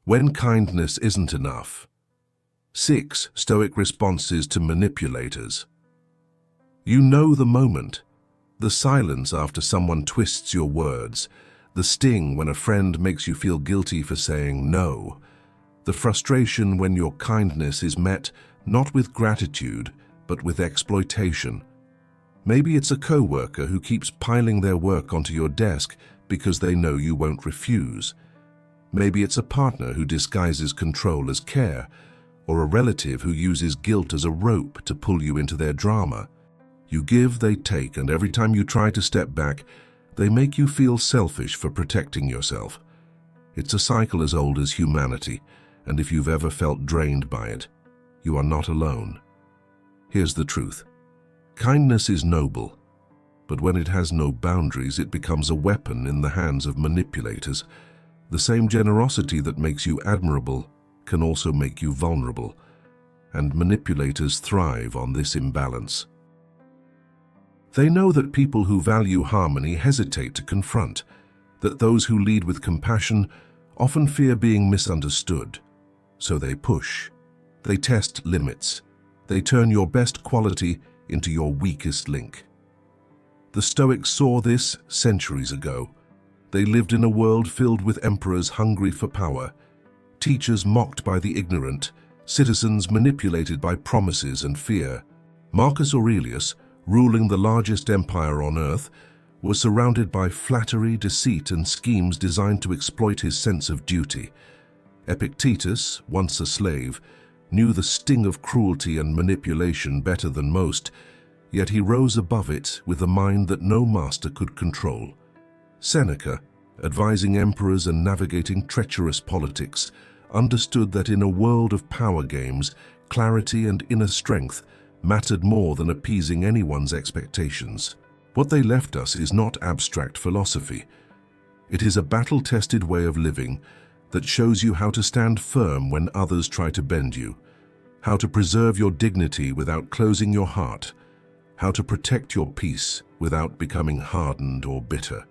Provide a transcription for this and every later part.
When kindness isn't enough. 6 Stoic responses to manipulators. You know the moment. The silence after someone twists your words. The sting when a friend makes you feel guilty for saying no. The frustration when your kindness is met not with gratitude, but with exploitation. Maybe it's a co-worker who keeps piling their work onto your desk because they know you won't refuse. Maybe it's a partner who disguises control as care, or a relative who uses guilt as a rope to pull you into their drama. You give, they take, and every time you try to step back, they make you feel selfish for protecting yourself. It's a cycle as old as humanity, and if you've ever felt drained by it, you are not alone. Here's the truth. Kindness is noble, but when it has no boundaries, it becomes a weapon in the hands of manipulators. The same generosity that makes you admirable can also make you vulnerable, and manipulators thrive on this imbalance. They know that people who value harmony hesitate to confront, that those who lead with compassion often fear being misunderstood. So they push. They test limits. They turn your best quality into your weakest link. The Stoics saw this centuries ago. They lived in a world filled with emperors hungry for power, teachers mocked by the ignorant, citizens manipulated by promises and fear. Marcus Aurelius, ruling the largest empire on earth, was surrounded by flattery, deceit, and schemes designed to exploit his sense of duty. Epictetus, once a slave, knew the sting of cruelty and manipulation better than most, yet he rose above it with a mind that no master could control. Seneca, advising emperors and navigating treacherous politics, understood that in a world of power games, clarity and inner strength mattered more than appeasing anyone's expectations. What they left us is not abstract philosophy. It is a battle-tested way of living that shows you how to stand firm when others try to bend you, how to preserve your dignity without closing your heart, how to protect your peace without becoming hardened or bitter.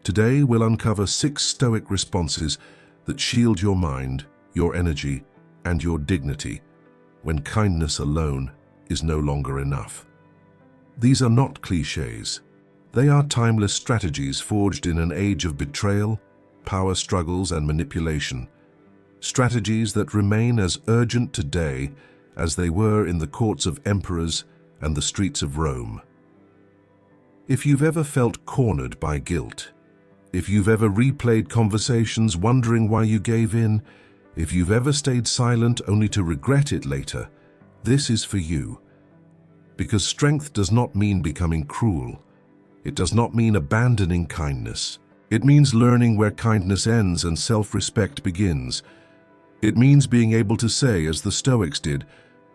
Today, we'll uncover 6 Stoic responses that shield your mind, your energy, and your dignity when kindness alone is no longer enough. These are not clichés. They are timeless strategies forged in an age of betrayal, power struggles, and manipulation. Strategies that remain as urgent today as they were in the courts of emperors and the streets of Rome. If you've ever felt cornered by guilt, if you've ever replayed conversations wondering why you gave in, if you've ever stayed silent only to regret it later, this is for you. Because strength does not mean becoming cruel. It does not mean abandoning kindness. It means learning where kindness ends and self-respect begins. It means being able to say, as the Stoics did,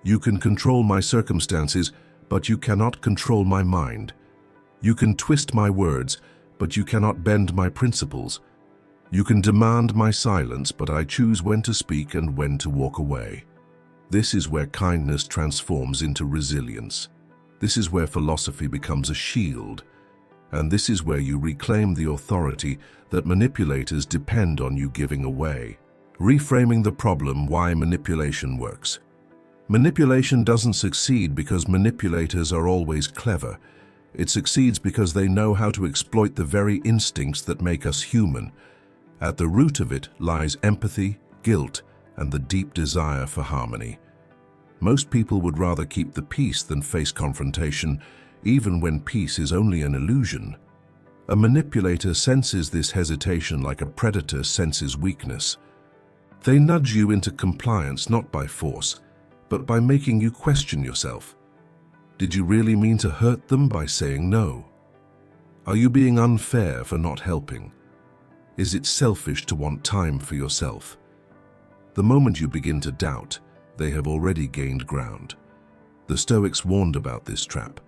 "You can control my circumstances, but you cannot control my mind. You can twist my words, but you cannot bend my principles. You can demand my silence, but I choose when to speak and when to walk away." This is where kindness transforms into resilience. This is where philosophy becomes a shield. And this is where you reclaim the authority that manipulators depend on you giving away. Reframing the problem: why manipulation works. Manipulation doesn't succeed because manipulators are always clever. It succeeds because they know how to exploit the very instincts that make us human. At the root of it lies empathy, guilt, and the deep desire for harmony. Most people would rather keep the peace than face confrontation, even when peace is only an illusion. A manipulator senses this hesitation like a predator senses weakness. They nudge you into compliance not by force, but by making you question yourself. Did you really mean to hurt them by saying no? Are you being unfair for not helping? Is it selfish to want time for yourself? The moment you begin to doubt, they have already gained ground. The Stoics warned about this trap.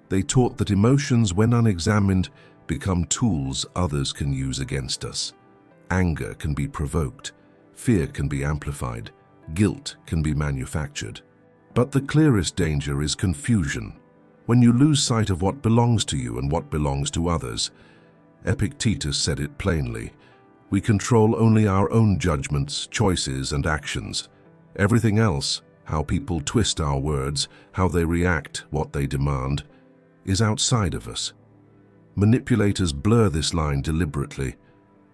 They taught that emotions, when unexamined, become tools others can use against us. Anger can be provoked, fear can be amplified, guilt can be manufactured. But the clearest danger is confusion, when you lose sight of what belongs to you and what belongs to others. Epictetus said it plainly: We control only our own judgments, choices, and actions. Everything else, how people twist our words, how they react, what they demand, is outside of us. Manipulators blur this line deliberately.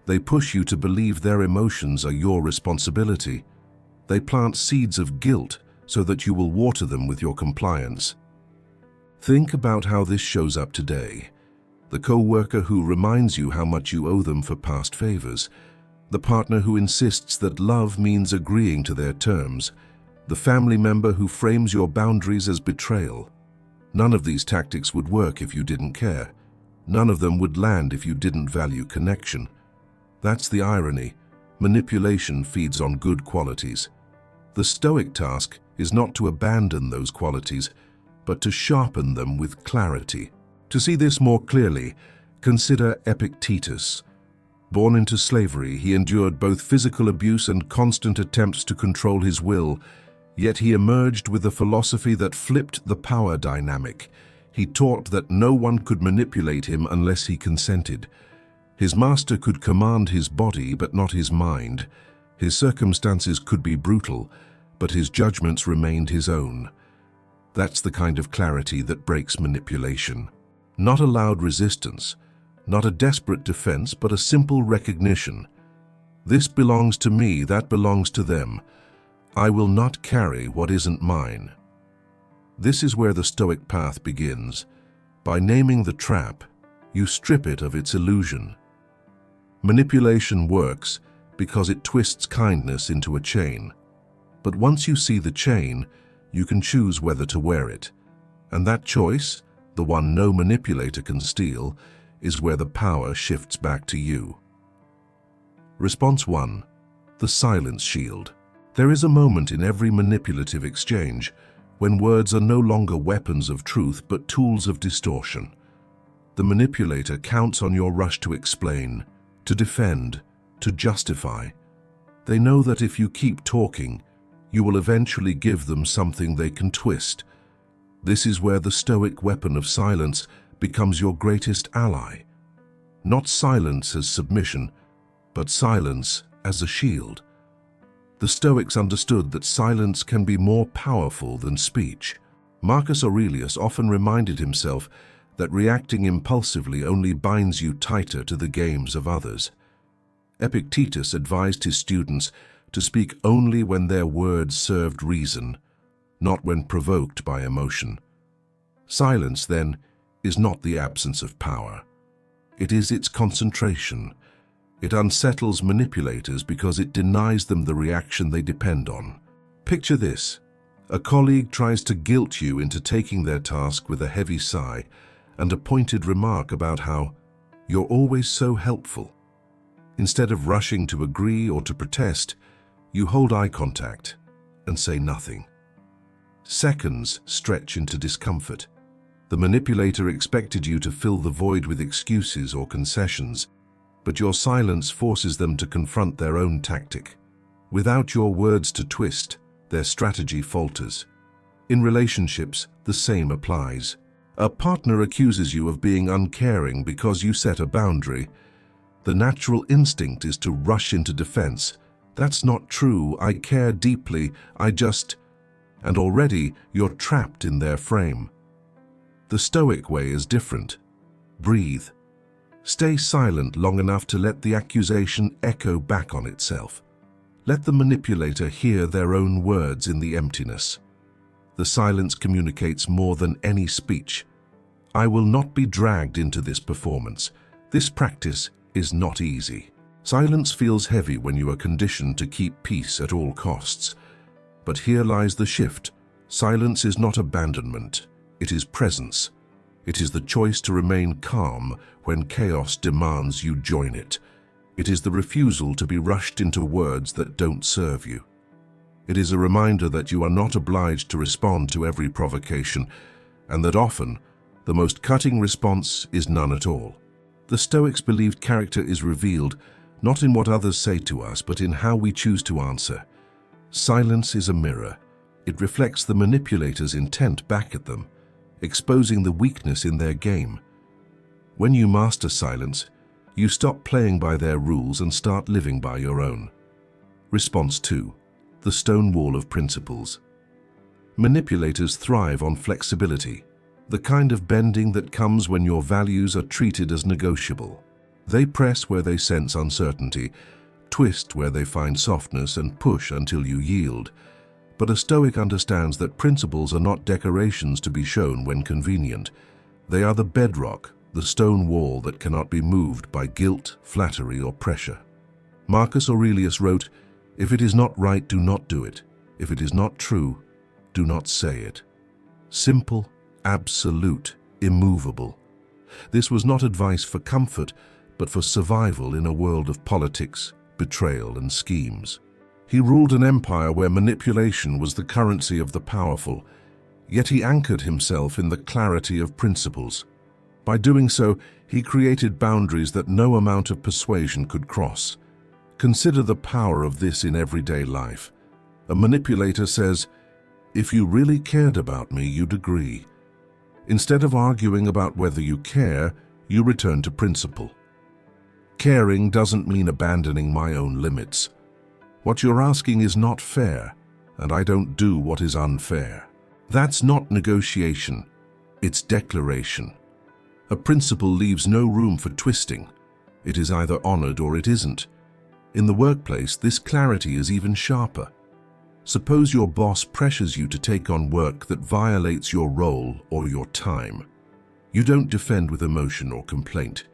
They push you to believe their emotions are your responsibility. They plant seeds of guilt so that you will water them with your compliance. Think about how this shows up today. The co-worker who reminds you how much you owe them for past favors. The partner who insists that love means agreeing to their terms. The family member who frames your boundaries as betrayal. None of these tactics would work if you didn't care. None of them would land if you didn't value connection. That's the irony. Manipulation feeds on good qualities. The Stoic task is not to abandon those qualities, but to sharpen them with clarity. To see this more clearly, consider Epictetus. Born into slavery, he endured both physical abuse and constant attempts to control his will, yet he emerged with a philosophy that flipped the power dynamic. He taught that no one could manipulate him unless he consented. His master could command his body, but not his mind. His circumstances could be brutal, but his judgments remained his own. That's the kind of clarity that breaks manipulation. Not a loud resistance, not a desperate defense, but a simple recognition. This belongs to me, that belongs to them. I will not carry what isn't mine. This is where the Stoic path begins. By naming the trap, you strip it of its illusion. Manipulation works because it twists kindness into a chain. But once you see the chain, you can choose whether to wear it. And that choice, the one no manipulator can steal, is where the power shifts back to you. Response 1. The silence shield. There is a moment in every manipulative exchange when words are no longer weapons of truth but tools of distortion. The manipulator counts on your rush to explain, to defend, to justify. They know that if you keep talking, you will eventually give them something they can twist. This is where the Stoic weapon of silence becomes your greatest ally. Not silence as submission, but silence as a shield. The Stoics understood that silence can be more powerful than speech. Marcus Aurelius often reminded himself that reacting impulsively only binds you tighter to the games of others. Epictetus advised his students to speak only when their words served reason, not when provoked by emotion. Silence, then, is not the absence of power. It is its concentration. It unsettles manipulators because it denies them the reaction they depend on. Picture this. A colleague tries to guilt you into taking their task with a heavy sigh and a pointed remark about how you're always so helpful. Instead of rushing to agree or to protest, you hold eye contact and say nothing. Seconds stretch into discomfort. The manipulator expected you to fill the void with excuses or concessions, but your silence forces them to confront their own tactic. Without your words to twist, their strategy falters. In relationships, the same applies. A partner accuses you of being uncaring because you set a boundary. The natural instinct is to rush into defense. That's not true. I care deeply. And already you're trapped in their frame. The Stoic way is different. Breathe. Stay silent long enough to let the accusation echo back on itself. Let the manipulator hear their own words in the emptiness. The silence communicates more than any speech. I will not be dragged into this performance. This practice is not easy. Silence feels heavy when you are conditioned to keep peace at all costs. But here lies the shift. Silence is not abandonment. It is presence. It is the choice to remain calm when chaos demands you join it. It is the refusal to be rushed into words that don't serve you. It is a reminder that you are not obliged to respond to every provocation, and that often, the most cutting response is none at all. The Stoics believed character is revealed not in what others say to us, but in how we choose to answer. Silence is a mirror. It reflects the manipulator's intent back at them, exposing the weakness in their game. When you master silence, You stop playing by their rules and start living by your own. Response 2. The stone wall of principles. Manipulators thrive on flexibility, the kind of bending that comes when your values are treated as negotiable. They press where they sense uncertainty, twist where they find softness, and push until you yield. But a Stoic understands that principles are not decorations to be shown when convenient. They are the bedrock, the stone wall that cannot be moved by guilt, flattery, or pressure. Marcus Aurelius wrote, "If it is not right, do not do it. If it is not true, do not say it." Simple, absolute, immovable. This was not advice for comfort, but for survival in a world of politics, betrayal, and schemes. He ruled an empire where manipulation was the currency of the powerful, yet he anchored himself in the clarity of principles. By doing so, he created boundaries that no amount of persuasion could cross. Consider the power of this in everyday life. A manipulator says, "If you really cared about me, you'd agree." Instead of arguing about whether you care, you return to principle. Caring doesn't mean abandoning my own limits. What you're asking is not fair, and I don't do what is unfair. That's not negotiation, it's declaration. A principle leaves no room for twisting. It is either honored or it isn't. In the workplace, this clarity is even sharper. Suppose your boss pressures you to take on work that violates your role or your time. You don't defend with emotion or complaint.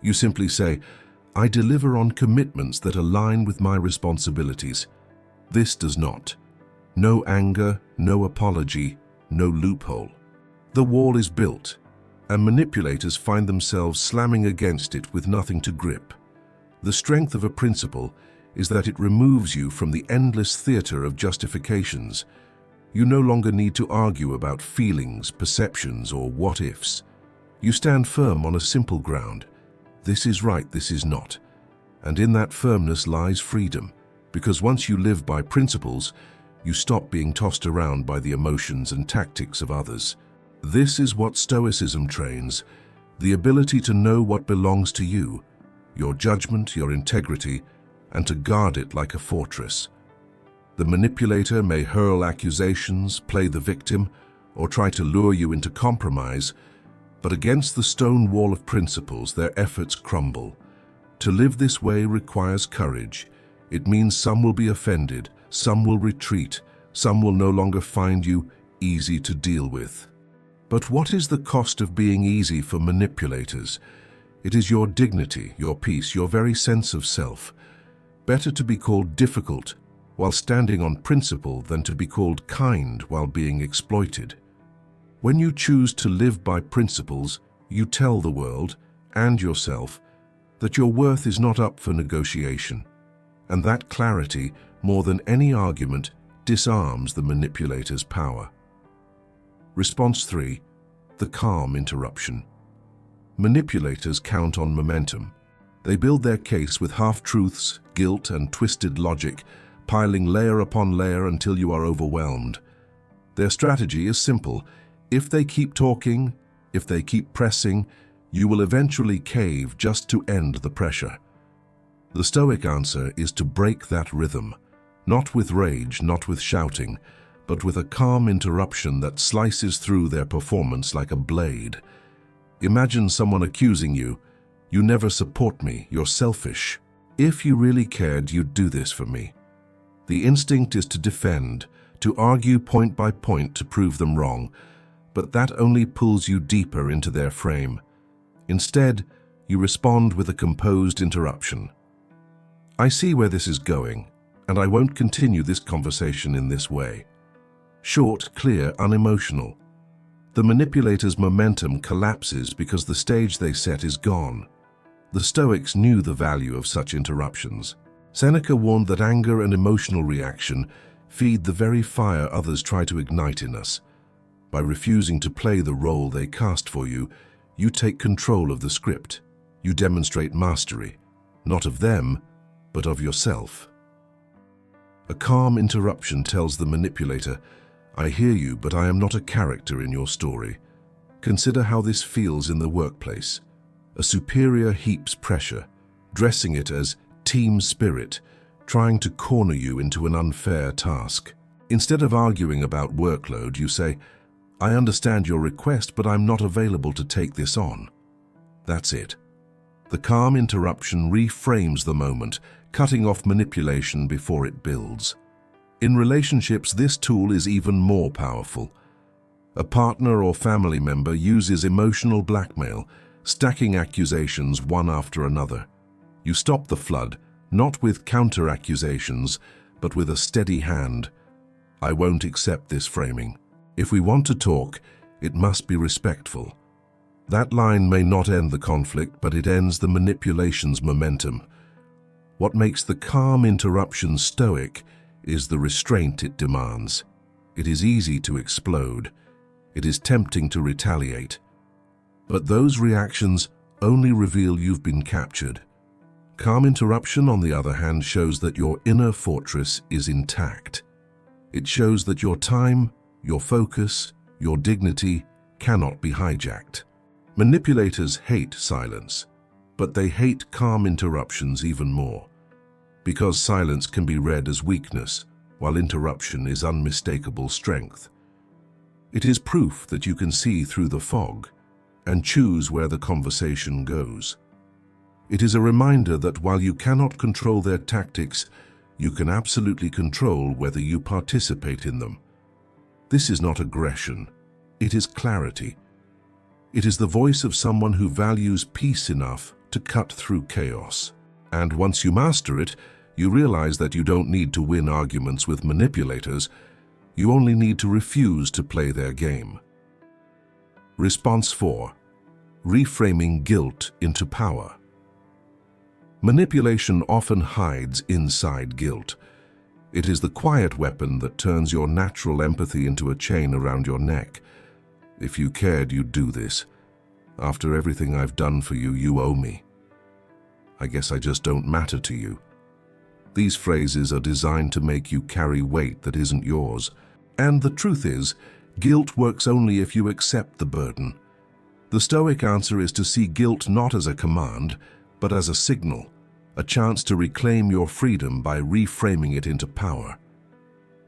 You simply say, "I deliver on commitments that align with my responsibilities." This does not. No anger, no apology, no loophole. The wall is built, and manipulators find themselves slamming against it with nothing to grip. The strength of a principle is that it removes you from the endless theater of justifications. You no longer need to argue about feelings, perceptions, or what-ifs. You stand firm on a simple ground. This is right, this is not. And in that firmness lies freedom, because once you live by principles, you stop being tossed around by the emotions and tactics of others. This is what Stoicism trains, the ability to know what belongs to you, your judgment, your integrity, and to guard it like a fortress. The manipulator may hurl accusations, play the victim, or try to lure you into compromise, but against the stone wall of principles, their efforts crumble. To live this way requires courage. It means some will be offended, some will retreat, some will no longer find you easy to deal with. But what is the cost of being easy for manipulators? It is your dignity, your peace, your very sense of self. Better to be called difficult while standing on principle than to be called kind while being exploited. When you choose to live by principles, you tell the world and yourself that your worth is not up for negotiation. And that clarity, more than any argument, disarms the manipulator's power. Response 3. The calm interruption. Manipulators count on momentum. They build their case with half-truths, guilt, and twisted logic, piling layer upon layer until you are overwhelmed. Their strategy is simple. If they keep talking, if they keep pressing, you will eventually cave just to end the pressure. The Stoic answer is to break that rhythm, not with rage, not with shouting, but with a calm interruption that slices through their performance like a blade. Imagine someone accusing you, "You never support me, you're selfish. If you really cared, you'd do this for me." The instinct is to defend, to argue point by point to prove them wrong, but that only pulls you deeper into their frame. Instead, you respond with a composed interruption. "I see where this is going, and I won't continue this conversation in this way." Short, clear, unemotional. The manipulator's momentum collapses because the stage they set is gone. The Stoics knew the value of such interruptions. Seneca warned that anger and emotional reaction feed the very fire others try to ignite in us. By refusing to play the role they cast for you, you take control of the script. You demonstrate mastery, not of them, but of yourself. A calm interruption tells the manipulator, "I hear you, but I am not a character in your story. Consider how this feels in the workplace." A superior heaps pressure, dressing it as team spirit, trying to corner you into an unfair task. Instead of arguing about workload, you say, "I understand your request, but I'm not available to take this on." That's it. The calm interruption reframes the moment, cutting off manipulation before it builds. In relationships, this tool is even more powerful. A partner or family member uses emotional blackmail, stacking accusations one after another. You stop the flood, not with counter-accusations, but with a steady hand. "I won't accept this framing. If we want to talk, it must be respectful." That line may not end the conflict, but it ends the manipulation's momentum. What makes the calm interruption stoic is the restraint it demands. It is easy to explode. It is tempting to retaliate. But those reactions only reveal you've been captured. Calm interruption, on the other hand, shows that your inner fortress is intact. It shows that your time, your focus, your dignity cannot be hijacked. Manipulators hate silence, but they hate calm interruptions even more, because silence can be read as weakness, while interruption is unmistakable strength. It is proof that you can see through the fog and choose where the conversation goes. It is a reminder that while you cannot control their tactics, you can absolutely control whether you participate in them. This is not aggression, it is clarity. It is the voice of someone who values peace enough to cut through chaos. And once you master it, you realize that you don't need to win arguments with manipulators, you only need to refuse to play their game. Response 4. Reframing guilt into power. Manipulation often hides inside guilt. It is the quiet weapon that turns your natural empathy into a chain around your neck. "If you cared, you'd do this. After everything I've done for you, you owe me. I guess I just don't matter to you." These phrases are designed to make you carry weight that isn't yours. And the truth is, guilt works only if you accept the burden. The Stoic answer is to see guilt not as a command, but as a signal, a chance to reclaim your freedom by reframing it into power.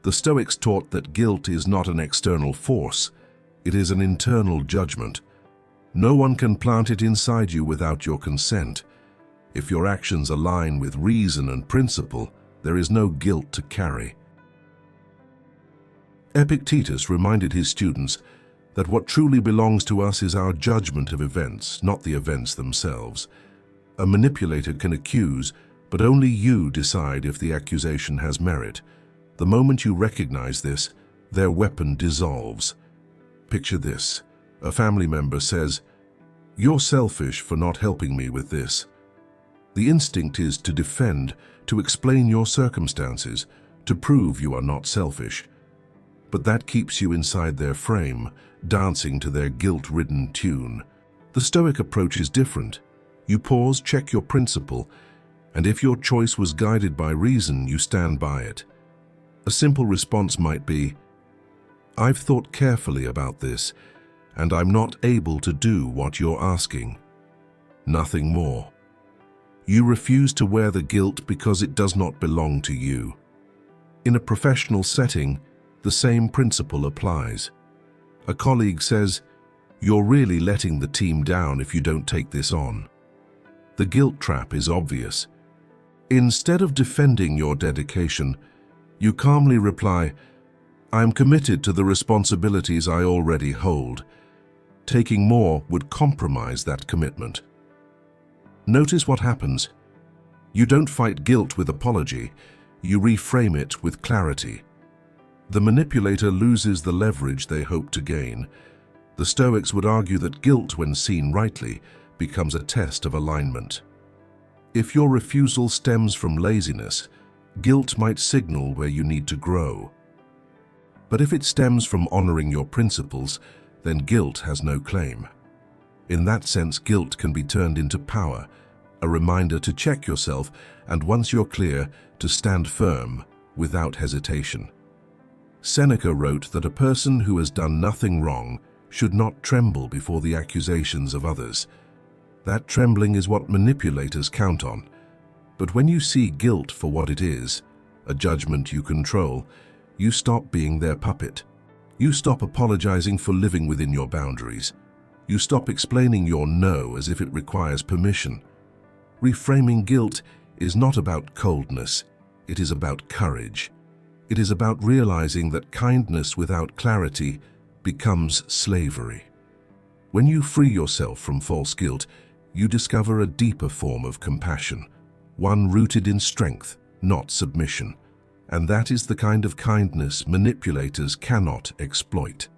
The Stoics taught that guilt is not an external force, it is an internal judgment. No one can plant it inside you without your consent. If your actions align with reason and principle, there is no guilt to carry. Epictetus reminded his students that what truly belongs to us is our judgment of events, not the events themselves. A manipulator can accuse, but only you decide if the accusation has merit. The moment you recognize this, their weapon dissolves. Picture this. A family member says, "You're selfish for not helping me with this." The instinct is to defend, to explain your circumstances, to prove you are not selfish. But that keeps you inside their frame, dancing to their guilt-ridden tune. The Stoic approach is different. You pause, check your principle, and if your choice was guided by reason, you stand by it. A simple response might be, "I've thought carefully about this, and I'm not able to do what you're asking." Nothing more. You refuse to wear the guilt because it does not belong to you. In a professional setting, the same principle applies. A colleague says, "You're really letting the team down if you don't take this on." The guilt trap is obvious. Instead of defending your dedication, you calmly reply, "I'm committed to the responsibilities I already hold." Taking more would compromise that commitment. Notice what happens. You don't fight guilt with apology, you reframe it with clarity. The manipulator loses the leverage they hope to gain. The Stoics would argue that guilt, when seen rightly, becomes a test of alignment. If your refusal stems from laziness, guilt might signal where you need to grow. But if it stems from honoring your principles, then guilt has no claim. In that sense, guilt can be turned into power, a reminder to check yourself, and once you're clear, to stand firm without hesitation. Seneca wrote that a person who has done nothing wrong should not tremble before the accusations of others. That trembling is what manipulators count on. But when you see guilt for what it is, a judgment you control, you stop being their puppet. You stop apologizing for living within your boundaries. You stop explaining your no as if it requires permission. Reframing guilt is not about coldness. It is about courage. It is about realizing that kindness without clarity becomes slavery. When you free yourself from false guilt, you discover a deeper form of compassion, one rooted in strength, not submission. And that is the kind of kindness manipulators cannot exploit.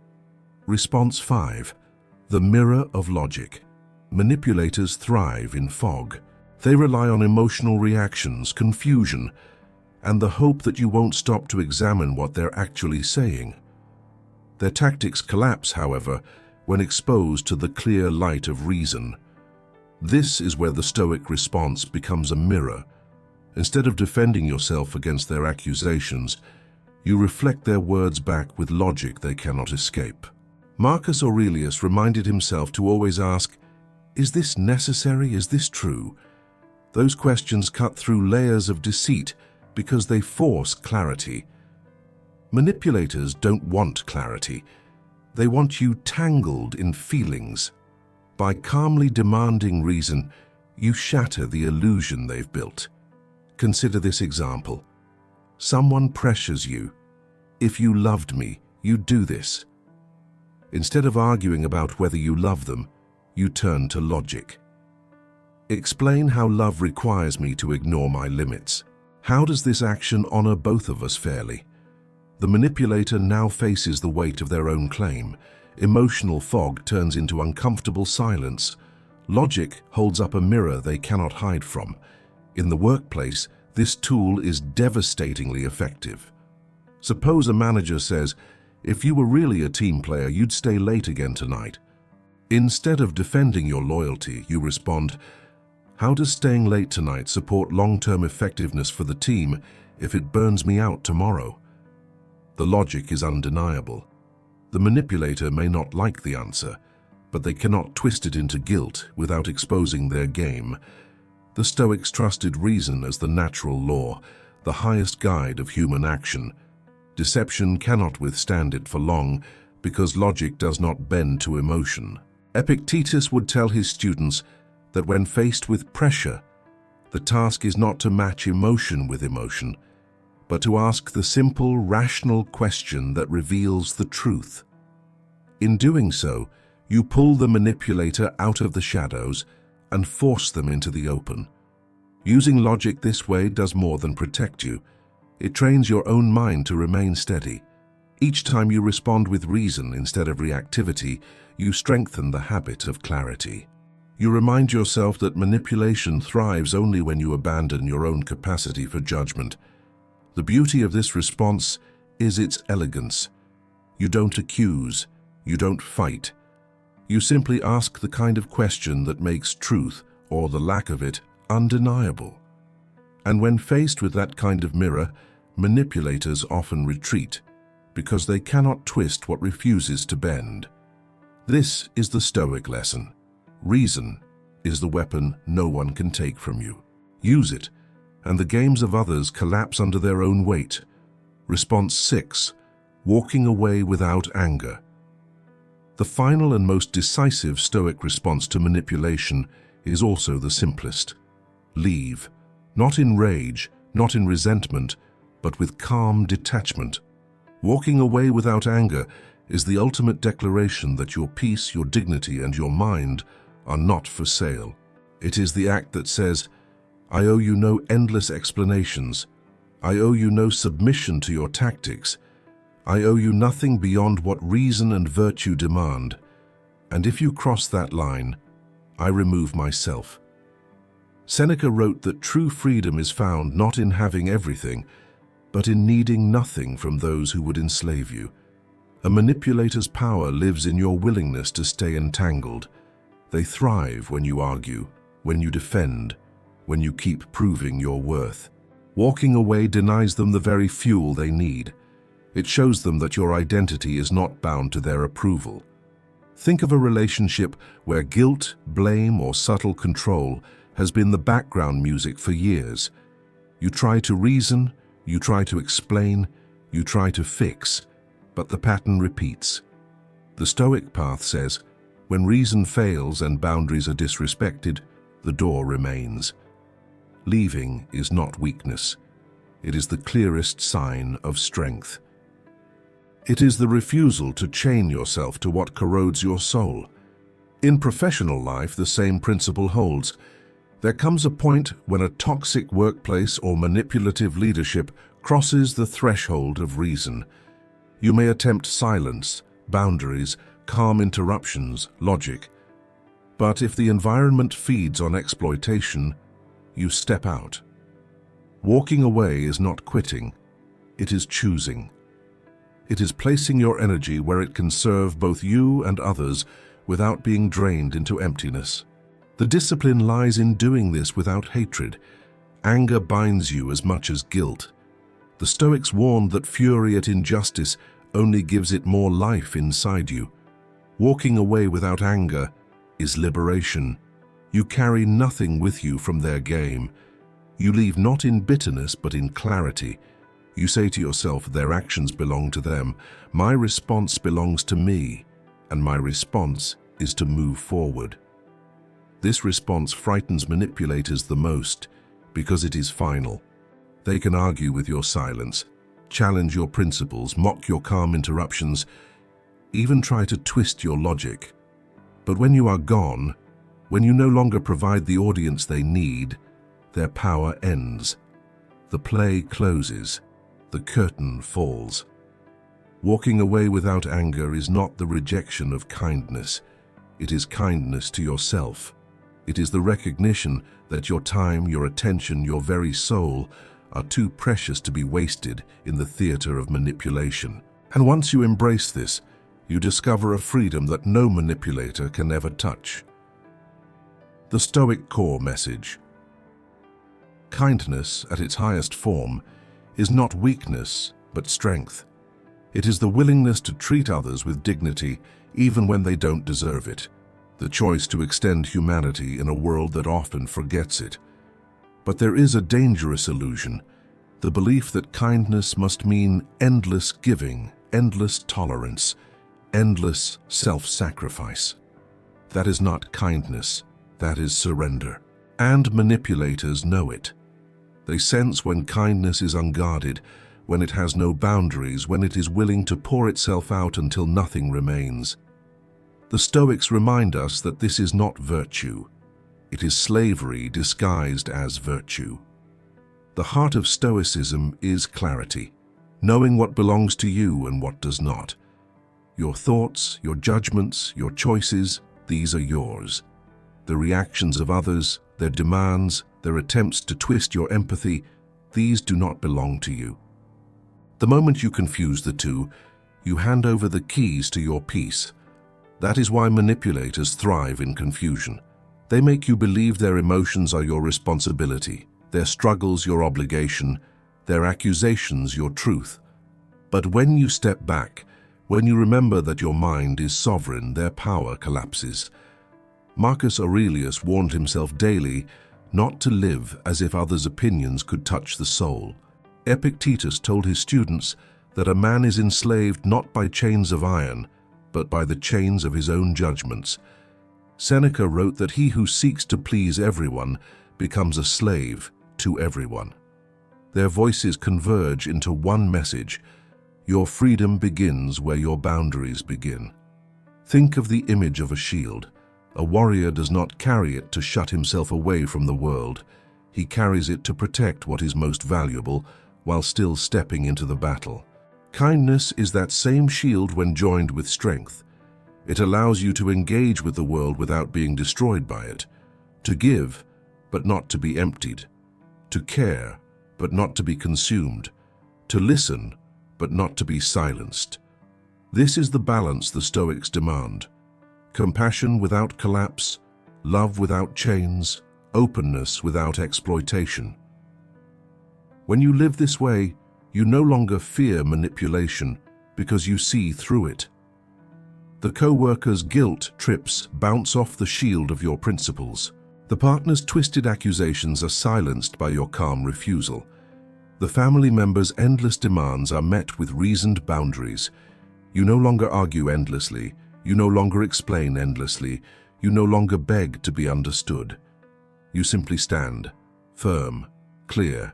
Response 5. The mirror of logic. Manipulators thrive in fog. They rely on emotional reactions, confusion, and the hope that you won't stop to examine what they're actually saying. Their tactics collapse, however, when exposed to the clear light of reason. This is where the Stoic response becomes a mirror. Instead of defending yourself against their accusations, you reflect their words back with logic they cannot escape. Marcus Aurelius reminded himself to always ask, "Is this necessary? Is this true?" Those questions cut through layers of deceit because they force clarity. Manipulators don't want clarity. They want you tangled in feelings. By calmly demanding reason, you shatter the illusion they've built. Consider this example. Someone pressures you. "If you loved me, you'd do this." Instead of arguing about whether you love them, you turn to logic. Explain how love requires me to ignore my limits. How does this action honor both of us fairly? The manipulator now faces the weight of their own claim. Emotional fog turns into uncomfortable silence. Logic holds up a mirror they cannot hide from. In the workplace, this tool is devastatingly effective. Suppose a manager says, "If you were really a team player, you'd stay late again tonight." Instead of defending your loyalty, you respond, "How does staying late tonight support long-term effectiveness for the team if it burns me out tomorrow?" The logic is undeniable. The manipulator may not like the answer, but they cannot twist it into guilt without exposing their game. The Stoics trusted reason as the natural law, the highest guide of human action. Deception cannot withstand it for long because logic does not bend to emotion. Epictetus would tell his students that when faced with pressure, the task is not to match emotion with emotion, but to ask the simple, rational question that reveals the truth. In doing so, you pull the manipulator out of the shadows and force them into the open. Using logic this way does more than protect you. It trains your own mind to remain steady. Each time you respond with reason instead of reactivity, you strengthen the habit of clarity. You remind yourself that manipulation thrives only when you abandon your own capacity for judgment. The beauty of this response is its elegance. You don't accuse, you don't fight. You simply ask the kind of question that makes truth, or the lack of it, undeniable. And when faced with that kind of mirror, manipulators often retreat, because they cannot twist what refuses to bend. This is the Stoic lesson. Reason is the weapon no one can take from you. Use it, and the games of others collapse under their own weight. Response 6. Walking away without anger. The final and most decisive Stoic response to manipulation is also the simplest. Leave, not in rage, not in resentment, but with calm detachment. Walking away without anger is the ultimate declaration that your peace, your dignity, and your mind are not for sale. It is the act that says, "I owe you no endless explanations. I owe you no submission to your tactics. I owe you nothing beyond what reason and virtue demand. And if you cross that line, I remove myself." Seneca wrote that true freedom is found not in having everything, but in needing nothing from those who would enslave you. A manipulator's power lives in your willingness to stay entangled. They thrive when you argue, when you defend, when you keep proving your worth. Walking away denies them the very fuel they need. It shows them that your identity is not bound to their approval. Think of a relationship where guilt, blame, or subtle control has been the background music for years. You try to reason, you try to explain, you try to fix, but the pattern repeats. The Stoic path says, when reason fails and boundaries are disrespected, the door remains. Leaving is not weakness. It is the clearest sign of strength. It is the refusal to chain yourself to what corrodes your soul. In professional life, the same principle holds. There comes a point when a toxic workplace or manipulative leadership crosses the threshold of reason. You may attempt silence, boundaries, calm interruptions, logic. But if the environment feeds on exploitation, you step out. Walking away is not quitting, it is choosing. It is placing your energy where it can serve both you and others without being drained into emptiness. The discipline lies in doing this without hatred. Anger binds you as much as guilt. The Stoics warned that fury at injustice only gives it more life inside you. Walking away without anger is liberation. You carry nothing with you from their game. You leave not in bitterness but in clarity. You say to yourself, their actions belong to them. My response belongs to me, and my response is to move forward. This response frightens manipulators the most because it is final. They can argue with your silence, challenge your principles, mock your calm interruptions, even try to twist your logic. But when you are gone, when you no longer provide the audience they need, their power ends. The play closes. The curtain falls. Walking away without anger is not the rejection of kindness. It is kindness to yourself. It is the recognition that your time, your attention, your very soul are too precious to be wasted in the theater of manipulation. And once you embrace this, you discover a freedom that no manipulator can ever touch. The Stoic core message. Kindness, at its highest form, is not weakness, but strength. It is the willingness to treat others with dignity even when they don't deserve it, the choice to extend humanity in a world that often forgets it. But there is a dangerous illusion, the belief that kindness must mean endless giving, endless tolerance, endless self-sacrifice. That is not kindness, that is surrender. And manipulators know it. They sense when kindness is unguarded, when it has no boundaries, when it is willing to pour itself out until nothing remains. The Stoics remind us that this is not virtue. It is slavery disguised as virtue. The heart of Stoicism is clarity, knowing what belongs to you and what does not. Your thoughts, your judgments, your choices, these are yours. The reactions of others, their demands, their attempts to twist your empathy, these do not belong to you. The moment you confuse the two, you hand over the keys to your peace. That is why manipulators thrive in confusion. They make you believe their emotions are your responsibility, their struggles your obligation, their accusations your truth. But when you step back, when you remember that your mind is sovereign, their power collapses. Marcus Aurelius warned himself daily not to live as if others' opinions could touch the soul. Epictetus told his students that a man is enslaved not by chains of iron, but by the chains of his own judgments. Seneca wrote that he who seeks to please everyone becomes a slave to everyone. Their voices converge into one message: your freedom begins where your boundaries begin. Think of the image of a shield. A warrior does not carry it to shut himself away from the world. He carries it to protect what is most valuable while still stepping into the battle. Kindness is that same shield when joined with strength. It allows you to engage with the world without being destroyed by it, to give, but not to be emptied, to care, but not to be consumed, to listen, but not to be silenced. This is the balance the Stoics demand. Compassion without collapse, love without chains, openness without exploitation. When you live this way, you no longer fear manipulation because you see through it. The co-worker's guilt trips bounce off the shield of your principles. The partner's twisted accusations are silenced by your calm refusal. The family member's endless demands are met with reasoned boundaries. You no longer argue endlessly. You no longer explain endlessly. You no longer beg to be understood. You simply stand, firm, clear,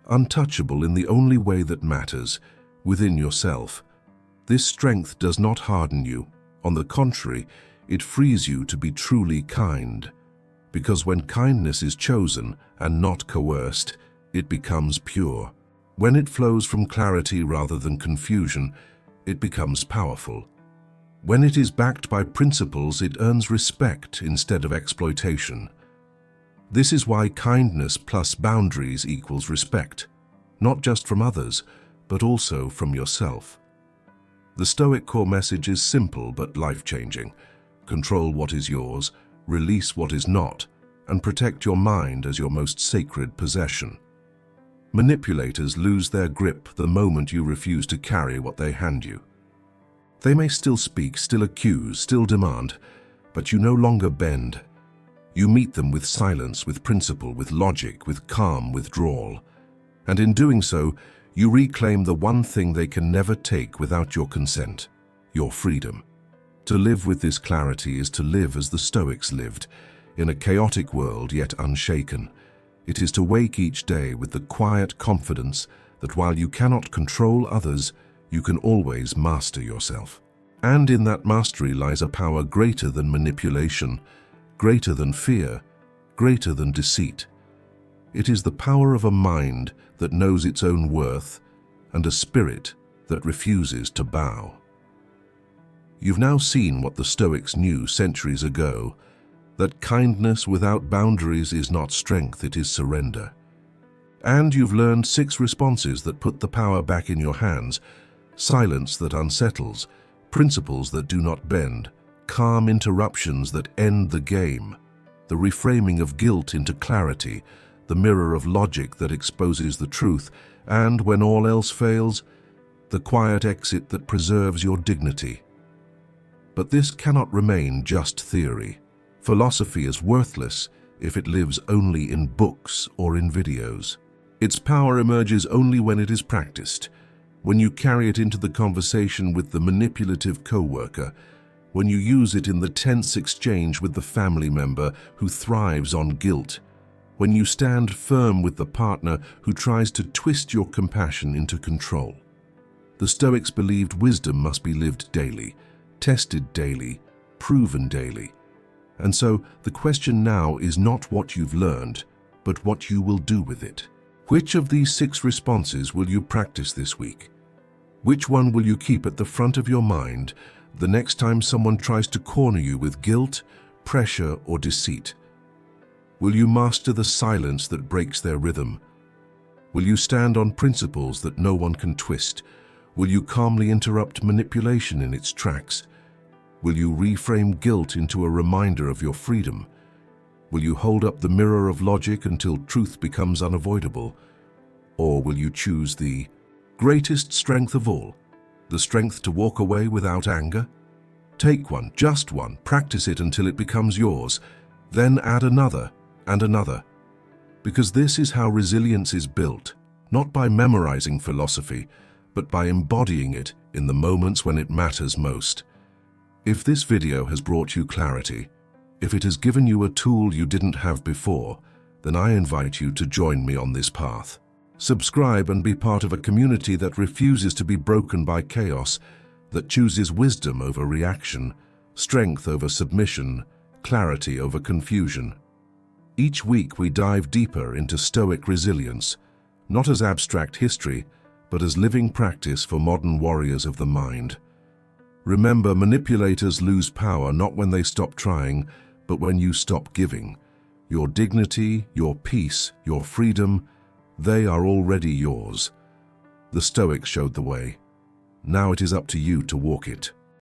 untouchable in the only way that matters, within yourself. This strength does not harden you. On the contrary, it frees you to be truly kind. Because when kindness is chosen and not coerced, it becomes pure. When it flows from clarity rather than confusion, it becomes powerful. When it is backed by principles, it earns respect instead of exploitation. This is why kindness plus boundaries equals respect, not just from others, but also from yourself. The Stoic core message is simple but life-changing. Control what is yours, release what is not, and protect your mind as your most sacred possession. Manipulators lose their grip the moment you refuse to carry what they hand you. They may still speak, still accuse, still demand, but you no longer bend. You meet them with silence, with principle, with logic, with calm withdrawal. And in doing so, you reclaim the one thing they can never take without your consent, your freedom. To live with this clarity is to live as the Stoics lived, in a chaotic world yet unshaken. It is to wake each day with the quiet confidence that while you cannot control others, you can always master yourself. And in that mastery lies a power greater than manipulation, greater than fear, greater than deceit. It is the power of a mind that knows its own worth and a spirit that refuses to bow. You've now seen what the Stoics knew centuries ago, that kindness without boundaries is not strength, it is surrender. And you've learned 6 responses that put the power back in your hands: silence that unsettles, principles that do not bend, calm interruptions that end the game, the reframing of guilt into clarity, the mirror of logic that exposes the truth, and, when all else fails, the quiet exit that preserves your dignity. But this cannot remain just theory. Philosophy is worthless if it lives only in books or in videos. Its power emerges only when it is practiced, when you carry it into the conversation with the manipulative coworker, when you use it in the tense exchange with the family member who thrives on guilt, when you stand firm with the partner who tries to twist your compassion into control. The Stoics believed wisdom must be lived daily, tested daily, proven daily. And so the question now is not what you've learned, but what you will do with it. Which of these 6 responses will you practice this week? Which one will you keep at the front of your mind the next time someone tries to corner you with guilt, pressure, or deceit? Will you master the silence that breaks their rhythm? Will you stand on principles that no one can twist? Will you calmly interrupt manipulation in its tracks? Will you reframe guilt into a reminder of your freedom? Will you hold up the mirror of logic until truth becomes unavoidable? Or will you choose the greatest strength of all, the strength to walk away without anger? Take one, just one, practice it until it becomes yours, then add another and another. Because this is how resilience is built, not by memorizing philosophy, but by embodying it in the moments when it matters most. If this video has brought you clarity, if it has given you a tool you didn't have before, then I invite you to join me on this path. Subscribe and be part of a community that refuses to be broken by chaos, that chooses wisdom over reaction, strength over submission, clarity over confusion. Each week we dive deeper into Stoic resilience, not as abstract history, but as living practice for modern warriors of the mind. Remember, manipulators lose power not when they stop trying, but when you stop giving. Your dignity, your peace, your freedom, they are already yours. The Stoics showed the way. Now it is up to you to walk it.